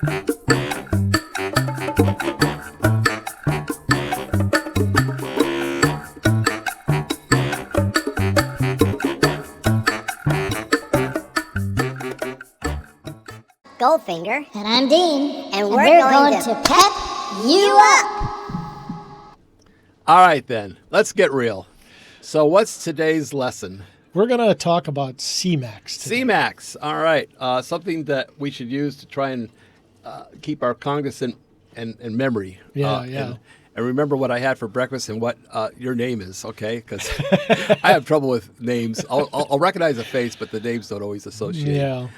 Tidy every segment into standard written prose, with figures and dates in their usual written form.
Goldfinger. And I'm Dean. And we're going to pep you up. All right, then. Let's get real. So what's today's lesson? We're going to talk about Semax today. Semax. All right. Something that we should use to try and keep our cognizant and memory. Yeah. And remember what I had for breakfast and what your name is, okay? Because I have trouble with names. I'll recognize a face, but the names don't always associate. Yeah.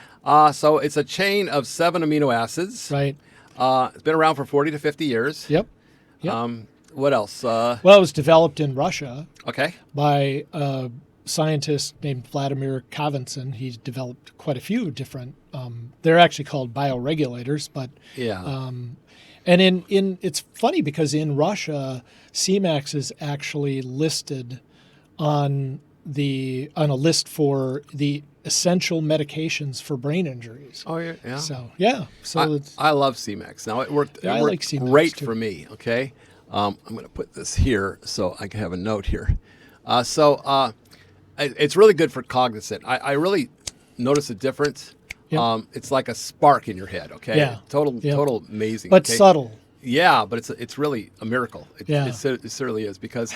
So it's a chain of 7 amino acids. Right. It's been around for 40 to 50 years. Yep. What else? Well, it was developed in Russia by a scientist named Vladimir Kavinson. He's developed quite a few different. They're actually called bioregulators, but and in it's funny because in Russia, Semax is actually listed on a list for the essential medications for brain injuries. Oh yeah. So I love Semax. Now it worked. I like Semax great too. for me. Okay. I'm going to put this here so I can have a note here. It's really good for cognizant. I really notice a difference. Yep. It's like a spark in your head. Okay. Yeah. Total amazing. But okay? subtle. Yeah, but it's really a miracle. It certainly is because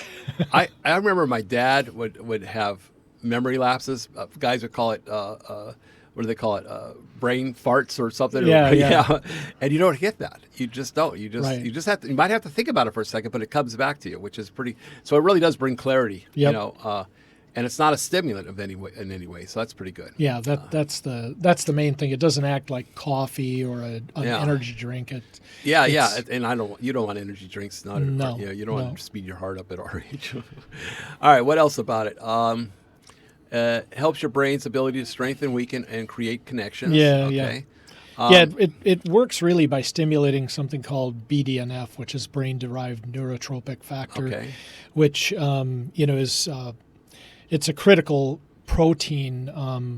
I remember my dad would have memory lapses. Guys would call it what do they call it? Brain farts or something. Yeah. And you don't get that. You just don't. You just have to. You might have to think about it for a second, but it comes back to you, which is pretty. So it really does bring clarity. Yep. You know, and it's not a stimulant in any way. So that's pretty good. Yeah, that's the main thing. It doesn't act like coffee or an energy drink. And you don't want energy drinks. You don't want to speed your heart up at our age. All right, what else about it? Helps your brain's ability to strengthen, weaken, and create connections. It works really by stimulating something called BDNF, which is Brain-Derived Neurotrophic Factor, which is it's a critical protein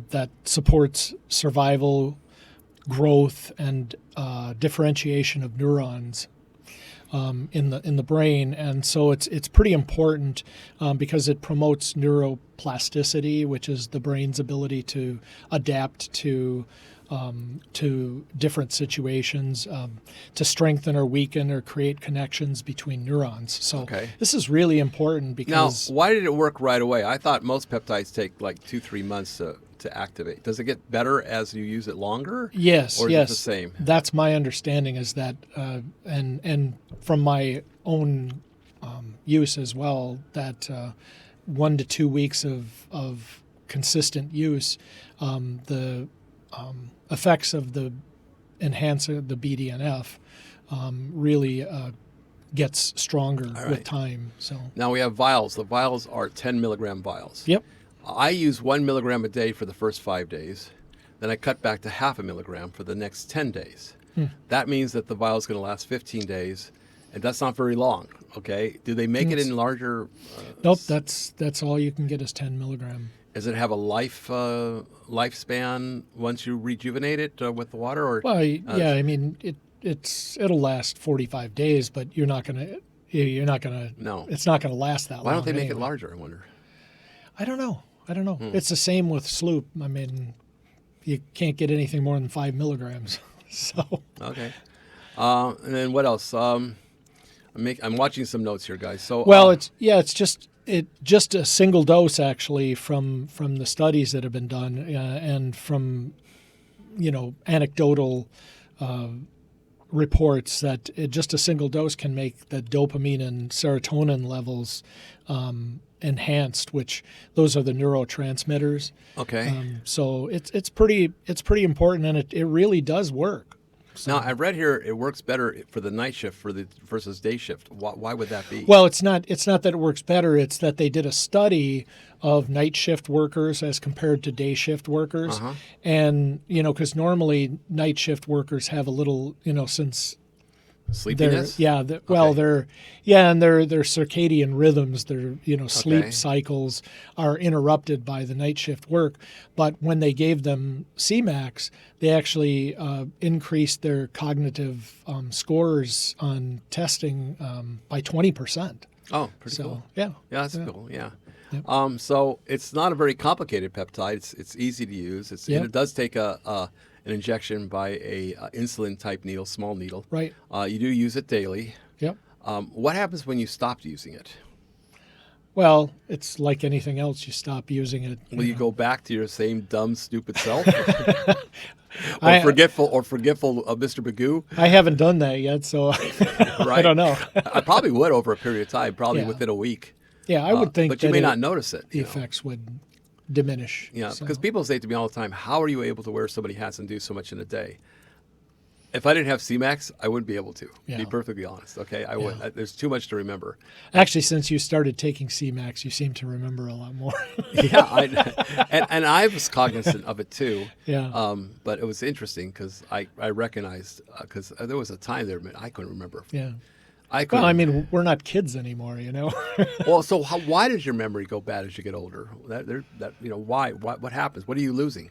that supports survival, growth, and differentiation of neurons in the brain, and so it's pretty important because it promotes neuroplasticity, which is the brain's ability to adapt to different situations, to strengthen or weaken or create connections between neurons. So this is really important because now, why did it work right away? I thought most peptides take like 2-3 months to activate. Does it get better as you use it longer? Yes, or is it the same? That's my understanding is that, and from my own use as well, that 1 to 2 weeks of consistent use, the effects of the enhancer, the BDNF, really gets stronger with time. So now we have vials. The vials are 10 milligram vials. Yep. I use 1 milligram a day for the first 5 days. Then I cut back to 0.5 milligram for the next 10 days. That means that the vial is going to last 15 days, and that's not very long. Okay. Do they make it in larger? Nope. That's all you can get is 10 milligram. Does it have a lifespan once you rejuvenate it with the water? Or I mean it'll last 45 days, but you're not gonna. No. It's not gonna last that long. Why don't they make it larger? I wonder. I don't know. It's the same with Sloop. I mean, you can't get anything more than 5 milligrams. So okay. And then what else? I'm watching some notes here, guys. So it's just a single dose actually from the studies that have been done and from anecdotal reports that just a single dose can make the dopamine and serotonin levels enhanced, which those are the neurotransmitters. Okay. So it's pretty important, and it really does work. So. Now, I read here it works better for the night shift versus day shift. Why would that be? Well, it's not that it works better. It's that they did a study of night shift workers as compared to day shift workers. And, because normally night shift workers have a little, since Sleepiness? And their circadian rhythms, their sleep cycles are interrupted by the night shift work. But when they gave them Semax, they actually increased their cognitive scores on testing by 20%. Oh, pretty cool. Yeah, that's cool. Yeah. Yep. So it's not a very complicated peptide. It's easy to use. And it does take an injection by a insulin type needle, small needle. Right. You do use it daily. Yep. What happens when you stopped using it? Well, it's like anything else. You stop using it. Will you go back to your same dumb, stupid self? Forgetful of Mr. Magoo? I haven't done that yet, so I don't know. I probably would over a period of time, probably within a week. Yeah, I would think but you may not notice it. The effects would diminish. Yeah, because people say to me all the time, how are you able to wear so many hats and do so much in a day? If I didn't have Semax, I wouldn't be able to be perfectly honest. Okay, I would. There's too much to remember. Actually, since you started taking Semax, you seem to remember a lot more. and I was cognizant of it too. Yeah. But it was interesting because I recognized because there was a time there I couldn't remember. Yeah. We're not kids anymore, Well, so why does your memory go bad as you get older? Why? What happens? What are you losing?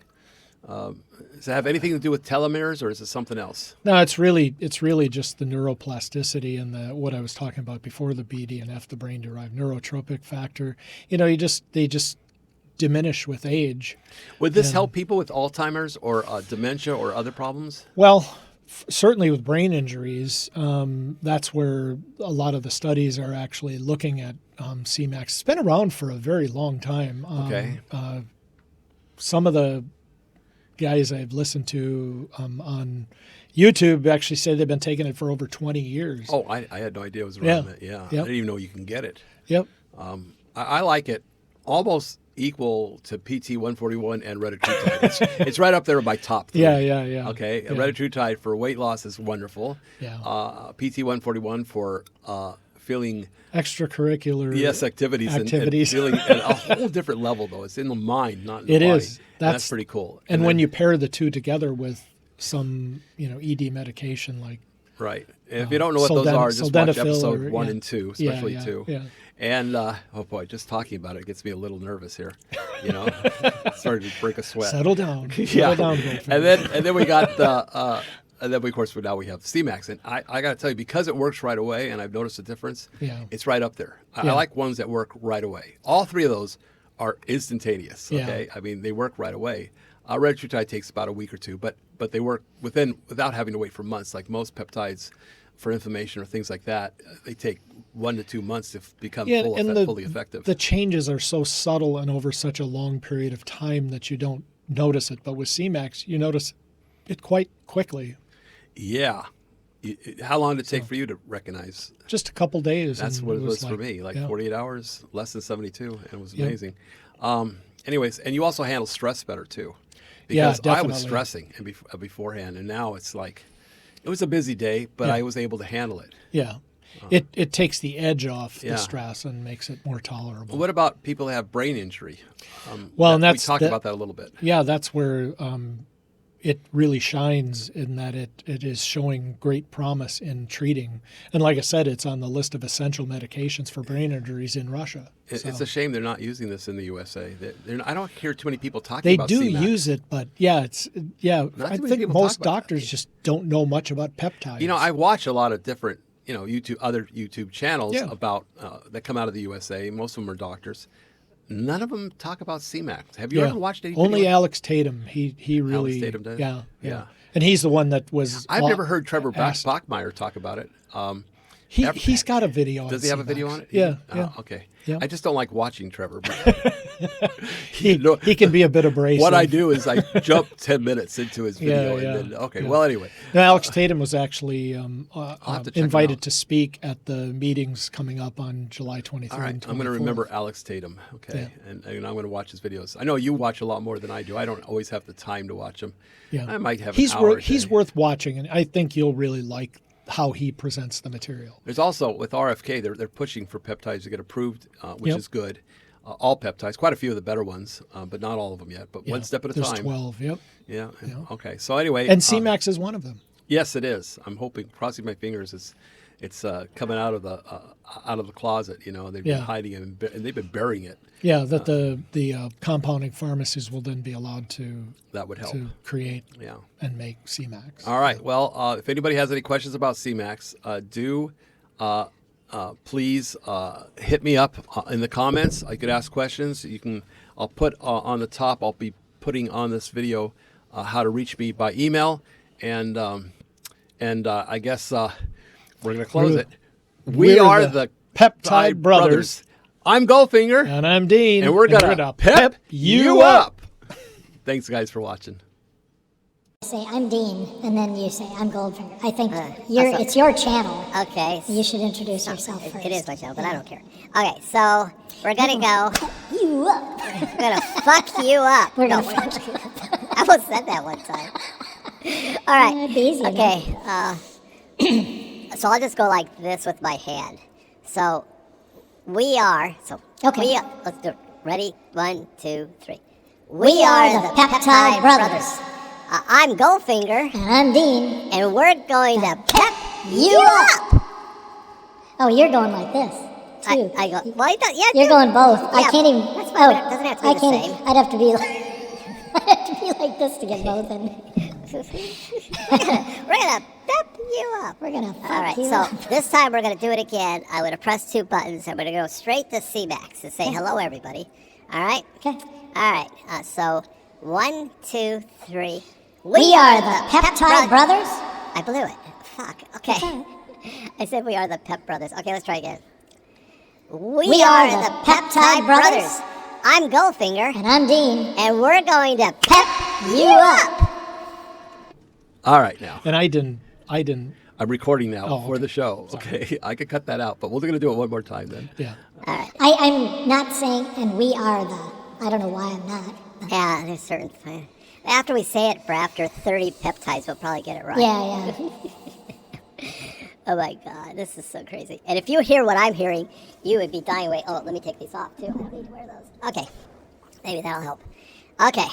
Does it have anything to do with telomeres, or is it something else? No, it's really just the neuroplasticity and what I was talking about before, the BDNF, the brain-derived neurotrophic factor. They just diminish with age. Would this help people with Alzheimer's or dementia or other problems? Well, certainly with brain injuries, that's where a lot of the studies are actually looking at Semax. It's been around for a very long time. Some of the guys I've listened to on YouTube actually say they've been taking it for over 20 years. Oh, I had no idea it was around that. Yeah. Yep. I didn't even know you can get it. Yep. I like it almost equal to PT-141 and retatrutide. It's right up there by top 3. Yeah. Okay, retatrutide for weight loss is wonderful. Yeah. PT-141 for feeling extracurricular activities. And feeling at a whole different level, though. It's in the mind, not in the body. It is. That's pretty cool. And when you pair the two together with some, ED medication like right. And if you don't know what those are, just watch episode 1 and 2, especially 2. Yeah. And oh boy, just talking about it gets me a little nervous here. Starting to break a sweat. Settle down. Settle down. And then we got the. And then, of course, now we have Semax. And I got to tell you, because it works right away, and I've noticed a difference, it's right up there. I like ones that work right away. All 3 of those are instantaneous, okay? Yeah. They work right away. Retatrutide takes about a week or 2, but they work without having to wait for months. Like most peptides for inflammation or things like that, they take 1 to 2 months to become fully effective. The changes are so subtle and over such a long period of time that you don't notice it. But with Semax, you notice it quite quickly. Yeah. How long did it take for you to recognize? Just a couple days. That's what it was for me, 48 hours, less than 72, and it was amazing. Anyways, and you also handle stress better too. Because I was stressing beforehand, and now it's like, it was a busy day, but I was able to handle it. Yeah. It takes the edge off the stress and makes it more tolerable. What about people who have brain injury? We talked about that a little bit. Yeah, that's where it really shines in that it is showing great promise in treating. And like I said, it's on the list of essential medications for brain injuries in Russia. It's a shame they're not using this in the USA. I don't hear too many people talking about Semax. They do use it, but I think most doctors just don't know much about peptides. I watch a lot of different other YouTube channels about that come out of the USA. Most of them are doctors. None of them talk about Semax. Have you ever watched any? Only Alex Tatum. He really. Alex Tatum does. Yeah. And he's the one that was. I've never heard Trevor Bachmeyer talk about it. He's got a video on it. Does he have a video on it? Yeah. Okay. Yeah. I just don't like watching Trevor. He can be a bit abrasive. What I do is I jump 10 minutes into his video and then, well, anyway. Now, Alex Tatum was actually invited to speak at the meetings coming up on July 23rd. All right, and 24th. I'm going to remember Alex Tatum, okay? Yeah. And I'm going to watch his videos. I know you watch a lot more than I do. I don't always have the time to watch them. Yeah. I might have an hour. He's worth watching, and I think you'll really like how he presents the material. There's also, with RFK, they're pushing for peptides to get approved, which is good. All peptides, quite a few of the better ones, but not all of them yet. But one step at a time. There's 12, Yeah. Okay. So anyway. And Semax is one of them. Yes, it is. I'm hoping, crossing my fingers, it's coming out of the closet. You know, they've been hiding it and they've been burying it. Yeah, that the compounding pharmacies will then be allowed to that would help to create and make Semax. All right. Well, if anybody has any questions about Semax, please hit me up in the comments. I could ask questions. I'll put on the top. I'll be putting on this video how to reach me by email, and I guess we're going to close it. We are the Peptide Brothers. I'm Goldfinger. And I'm Dean. And we're going to pep you up. Thanks, guys, for watching. Say I'm Dean, and then you say I'm Goldfinger. I think it's your channel. Okay. You should introduce yourself first. It is my channel, but I don't care. Okay, so we're gonna go. You up. We're gonna fuck you up. We're gonna fuck you up. I almost said that one time. All right. It'd be easy, Okay. So I'll just go like this with my hand. So we are. So Okay. Let's do it. Ready? 1, 2, 3. We are the Peptide Brothers. I'm Goldfinger, And I'm Dean. and we're going to pep you up. Oh, you're going like this, too. I go. Well, You're going both. I Yeah, can't even. that's fine, but it doesn't have to be I the can't. same. I'd have to be. I'd have to be like this to get both in. We're gonna pep you up. We're gonna fuck All right, you so up. this time we're going to do it again. I'm going to press 2 buttons. I'm going to go straight to Semax and say hello, everybody. All right? Okay. All right. So 1, 2, 3. We are the Peptide Brothers. I blew it. Fuck. Okay. I said we are the Pep Brothers. Okay, let's try again. We are the Peptide Brothers. I'm Goldfinger, And I'm Dean. and we're going to pep you up. All right, now. And I didn't. I'm recording now Oh, for okay. the show. Okay, I could cut that out, but we're going to do it one more time then. Yeah. I'm not saying, and we are the. I don't know why I'm not. Yeah, there's certain. After we say it for after 30 peptides, we'll probably get it right. Yeah. Oh my God, this is so crazy. And if you hear what I'm hearing, you would be dying away. Oh, let me take these off too. I don't need to wear those. Okay, maybe that'll help. Okay.